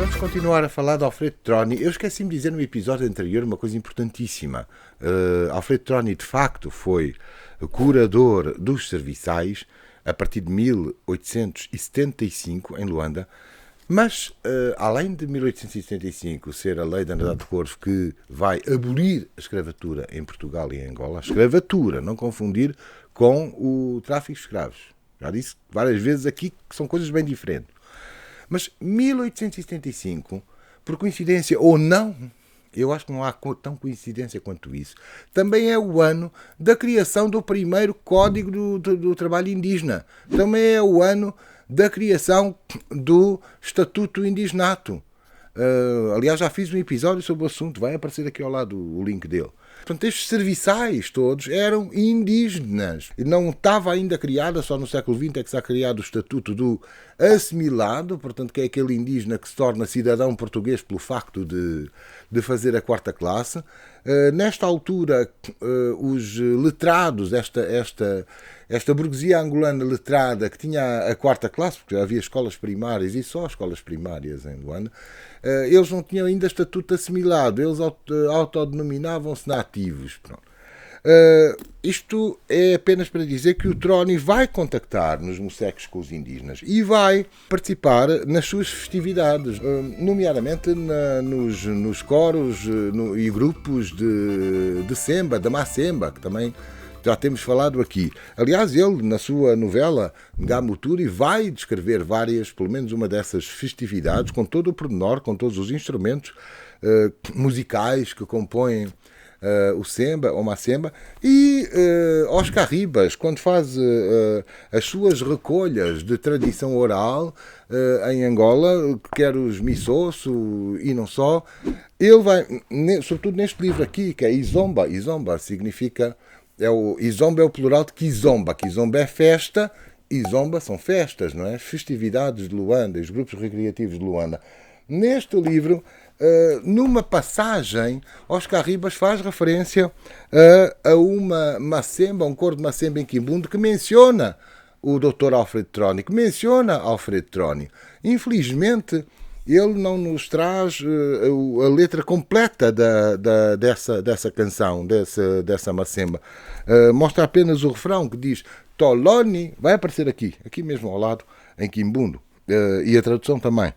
Vamos continuar a falar de Alfredo Troni. Eu esqueci-me de dizer no episódio anterior uma coisa importantíssima. Alfredo Troni, de facto, foi curador dos serviçais a partir de 1875, em Luanda. Mas, além de 1875 ser a lei da Andrade de Corvo que vai abolir a escravatura em Portugal e em Angola, a escravatura, não confundir com o tráfico de escravos. Já disse várias vezes aqui que são coisas bem diferentes. Mas 1875, por coincidência ou não, eu acho que não há tão coincidência quanto isso, também é o ano da criação do primeiro Código do Trabalho Indígena. Também é o ano da criação do Estatuto Indigenato. Aliás, já fiz um episódio sobre o assunto, vai aparecer aqui ao lado o link dele. Portanto, estes serviçais todos eram indígenas. E não estava ainda criada, só no século XX é que está criado o Estatuto do Assimilado, portanto, que é aquele indígena que se torna cidadão português pelo facto de fazer a quarta classe. Nesta altura, os letrados, esta burguesia angolana letrada, que tinha a quarta classe, porque havia escolas primárias e só escolas primárias em Luanda, eles não tinham ainda estatuto assimilado, eles autodenominavam-se nativos. Pronto. Isto é apenas para dizer que o Troni vai contactar nos moceques com os indígenas e vai participar nas suas festividades, nomeadamente nos coros e grupos de Semba, da Macemba, que também já temos falado aqui. Aliás, ele, na sua novela Ngamuturi, vai descrever várias, pelo menos uma dessas festividades, com todo o pormenor, com todos os instrumentos musicais que compõem o Semba, ou Macemba, e Oscar Ribas, quando faz as suas recolhas de tradição oral em Angola, quer os Missosso e não só, ele vai, sobretudo neste livro aqui, que é Izomba. Izomba significa... Izomba é o plural de Kizomba. Kizomba é festa, Izomba são festas, não é? Festividades de Luanda, os grupos recreativos de Luanda. Neste livro, numa passagem, Oscar Ribas faz referência a uma macemba, um coro de macemba em Quimbundo, que menciona o Dr. Alfredo Troni, que menciona Alfredo Troni. Infelizmente, ele não nos traz a letra completa dessa canção, dessa macemba. Mostra apenas o refrão que diz Toloni, vai aparecer aqui mesmo ao lado, em Quimbundo, e a tradução também.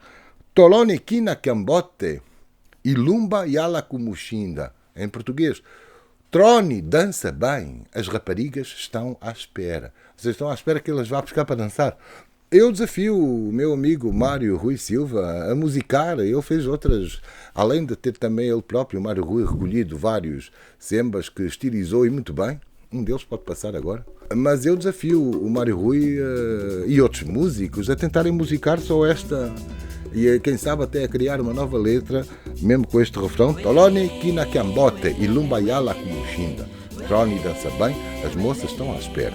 Toloni kina kambote, ilumba yala kumuxinda. Em português, Troni dança bem, as raparigas estão à espera. Vocês estão à espera que elas vá buscar para dançar. Eu desafio o meu amigo Mário Rui Silva a musicar. Ele fez outras, além de ter também ele próprio, o Mário Rui, recolhido vários sembas que estilizou e muito bem. Um deles pode passar agora. Mas eu desafio o Mário Rui e outros músicos a tentarem musicar só esta, e quem sabe até a criar uma nova letra, mesmo com este refrão. Toloni kina kambote e lumbayala kumuxinda. Troni dança bem, as moças estão à espera.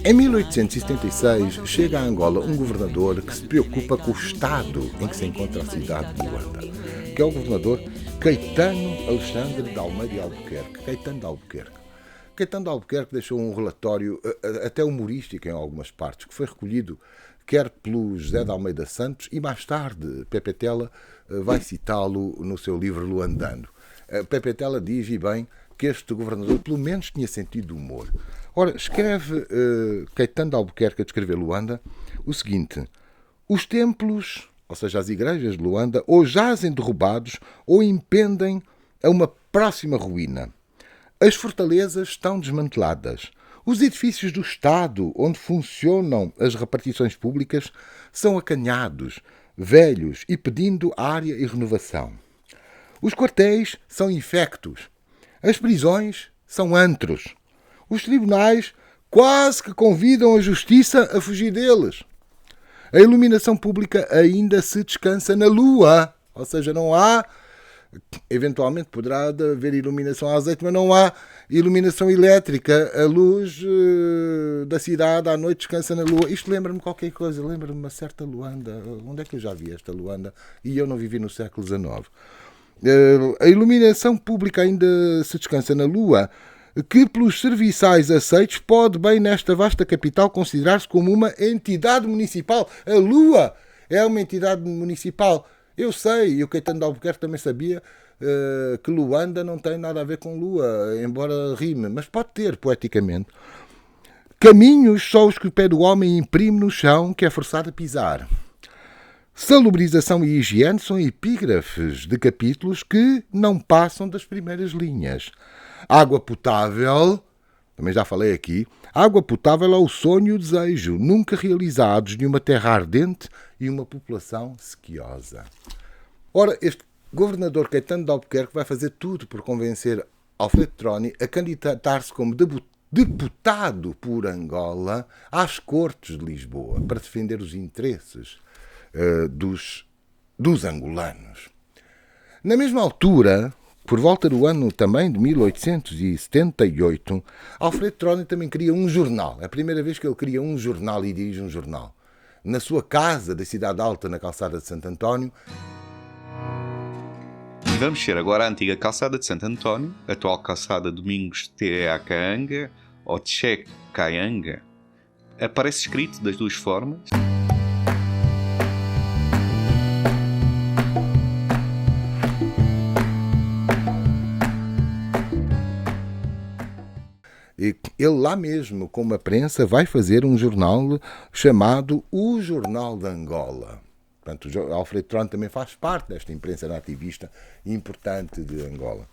Em 1876, chega a Angola um governador que se preocupa com o estado em que se encontra a cidade de Luanda, que é o governador Caetano Alexandre de Almeida e Albuquerque. Caetano de Albuquerque deixou um relatório até humorístico em algumas partes, que foi recolhido quer pelo José de Almeida Santos e mais tarde Pepe Tela vai citá-lo no seu livro Luandando. Pepe Tela diz, e bem, que este governador pelo menos tinha sentido de humor. Ora, escreve Caetano de Albuquerque a descrever Luanda o seguinte: os templos, ou seja, as igrejas de Luanda, ou jazem derrubados ou impendem a uma próxima ruína. As fortalezas estão desmanteladas. Os edifícios do Estado, onde funcionam as repartições públicas, são acanhados, velhos e pedindo área e renovação. Os quartéis são infectos. As prisões são antros. Os tribunais quase que convidam a justiça a fugir deles. A iluminação pública ainda se descansa na lua. Ou seja, não há... Eventualmente poderá haver iluminação a azeite, mas não há iluminação elétrica. A luz da cidade à noite descansa na lua. Isto lembra-me qualquer coisa. Lembra-me uma certa Luanda. Onde é que eu já vi esta Luanda? E eu não vivi no século XIX. A iluminação pública ainda se descansa na lua, que pelos serviçais aceitos pode bem nesta vasta capital considerar-se como uma entidade municipal. A lua é uma entidade municipal. Eu sei, e o Caetano de Albuquerque também sabia que Luanda não tem nada a ver com lua, embora rime, mas pode ter, poeticamente. Caminhos só os que o pé do homem imprime no chão, que é forçado a pisar. Salubrização e higiene são epígrafes de capítulos que não passam das primeiras linhas. Água potável, também já falei aqui, água potável é o sonho e o desejo, nunca realizados, de uma terra ardente e uma população sequiosa. Ora, este governador Caetano de Albuquerque vai fazer tudo por convencer Alfredo Troni a candidatar-se como deputado por Angola às Cortes de Lisboa, para defender os interesses dos angolanos. Na mesma altura, por volta do ano também de 1878, Alfredo Troni também cria um jornal. É a primeira vez que ele cria um jornal e dirige um jornal. Na sua casa da Cidade Alta, na calçada de Santo António. E vamos ser agora a antiga calçada de Santo António, atual calçada Domingos Teacanga ou Tche Caianga. Aparece escrito das duas formas. Ele lá mesmo, com a prensa, vai fazer um jornal chamado O Jornal de Angola. Portanto, Alfredo Troni também faz parte desta imprensa nativista importante de Angola,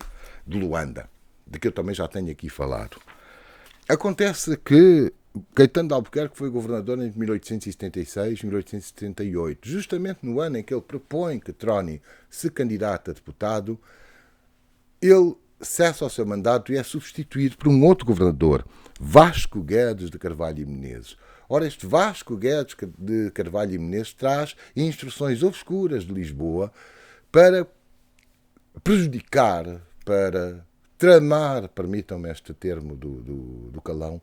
de Luanda, de que eu também já tenho aqui falado. Acontece que Caetano de Albuquerque foi governador entre 1876 e 1878. Justamente no ano em que ele propõe que Troni se candidate a deputado, ele cessa o seu mandato e é substituído por um outro governador, Vasco Guedes de Carvalho e Menezes. Ora, este Vasco Guedes de Carvalho e Menezes traz instruções obscuras de Lisboa para prejudicar, para tramar, permitam-me este termo do calão,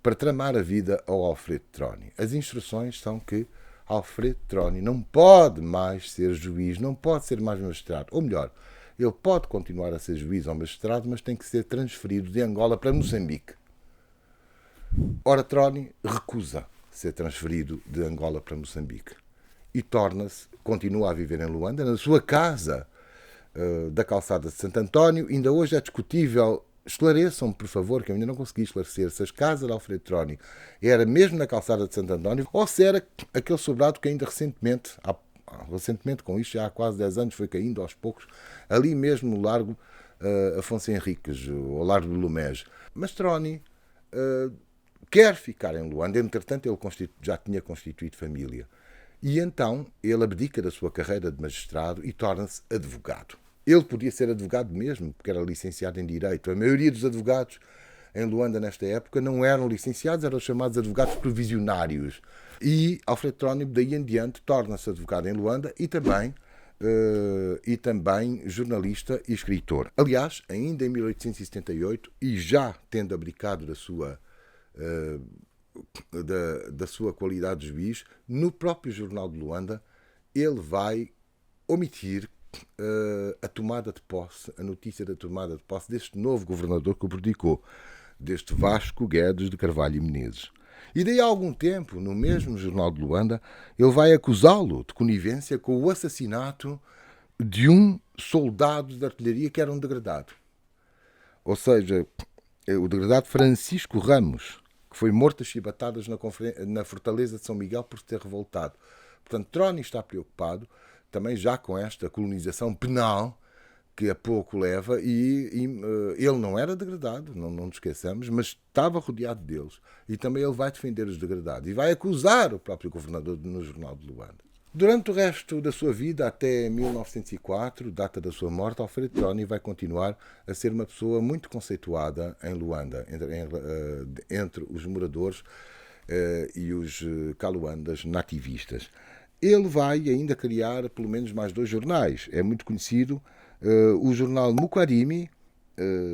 para tramar a vida ao Alfredo Troni. As instruções são que Alfredo Troni não pode mais ser juiz, não pode ser mais magistrado, ou melhor, ele pode continuar a ser juiz ou magistrado, mas tem que ser transferido de Angola para Moçambique. Ora, Troni recusa ser transferido de Angola para Moçambique e continua a viver em Luanda, na sua casa da calçada de Santo António. Ainda hoje é discutível, esclareçam-me, por favor, que eu ainda não consegui esclarecer se as casas de Alfredo Troni era mesmo na calçada de Santo António ou se era aquele sobrado que ainda recentemente, com isto já há quase 10 anos, foi caindo aos poucos, ali mesmo no Largo Afonso Henriques, ao Largo do Lumege. Mas Troni quer ficar em Luanda, entretanto ele já tinha constituído família. E então ele abdica da sua carreira de magistrado e torna-se advogado. Ele podia ser advogado mesmo, porque era licenciado em Direito. A maioria dos advogados em Luanda nesta época não eram licenciados, eram chamados advogados provisionários. E Alfredo Troni, daí em diante, torna-se advogado em Luanda e também jornalista e escritor. Aliás, ainda em 1878, e já tendo abdicado da sua qualidade de juiz, no próprio Jornal de Luanda, ele vai omitir a notícia da tomada de posse deste novo governador que o predicou, deste Vasco Guedes de Carvalho e Menezes. E daí a algum tempo, no mesmo Jornal de Luanda, ele vai acusá-lo de conivência com o assassinato de um soldado de artilharia que era um degradado. Ou seja, o degradado Francisco Ramos, que foi morto a chibatadas na Fortaleza de São Miguel por se ter revoltado. Portanto, Troni está preocupado também já com esta colonização penal que a pouco leva, e ele não era degradado, não nos esqueçamos, mas estava rodeado deles. E também ele vai defender os degradados e vai acusar o próprio governador no Jornal de Luanda. Durante o resto da sua vida, até 1904, data da sua morte, Alfredo Troni vai continuar a ser uma pessoa muito conceituada em Luanda, entre os moradores e os caluandas nativistas. Ele vai ainda criar pelo menos mais 2 jornais. É muito conhecido o jornal Muquarimi,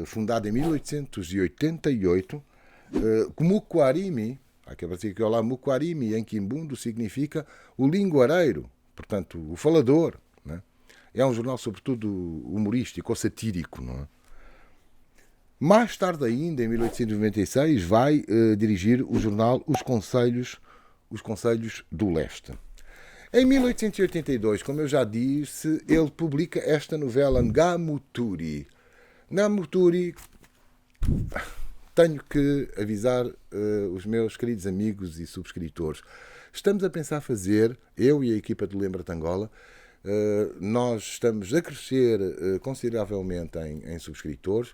fundado em 1888. Muquarimi, que lá Muquarimi em Quimbundo significa o linguareiro, portanto, o falador. Né? É um jornal sobretudo humorístico ou satírico. Não é? Mais tarde ainda, em 1896, vai dirigir o jornal Os Conselhos do Leste. Em 1882, como eu já disse, ele publica esta novela Ngamuturi. Ngamuturi, tenho que avisar os meus queridos amigos e subscritores. Estamos a pensar fazer, eu e a equipa do Lembra-te Angola, nós estamos a crescer consideravelmente em subscritores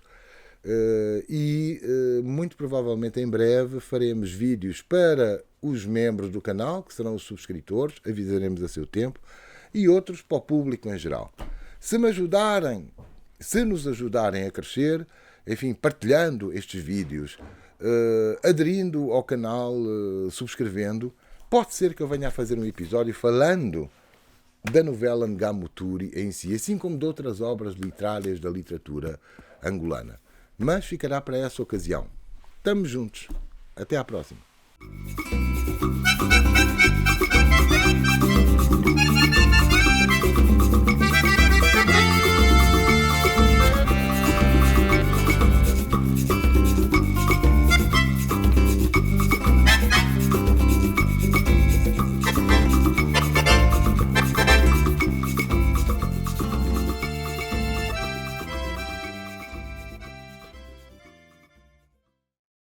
e muito provavelmente em breve faremos vídeos para os membros do canal, que serão os subscritores, avisaremos a seu tempo, e outros para o público em geral. Se nos ajudarem a crescer, enfim, partilhando estes vídeos, aderindo ao canal, subscrevendo, pode ser que eu venha a fazer um episódio falando da novela Ngamuturi em si, assim como de outras obras literárias da literatura angolana. Mas ficará para essa ocasião. Estamos juntos. Até à próxima.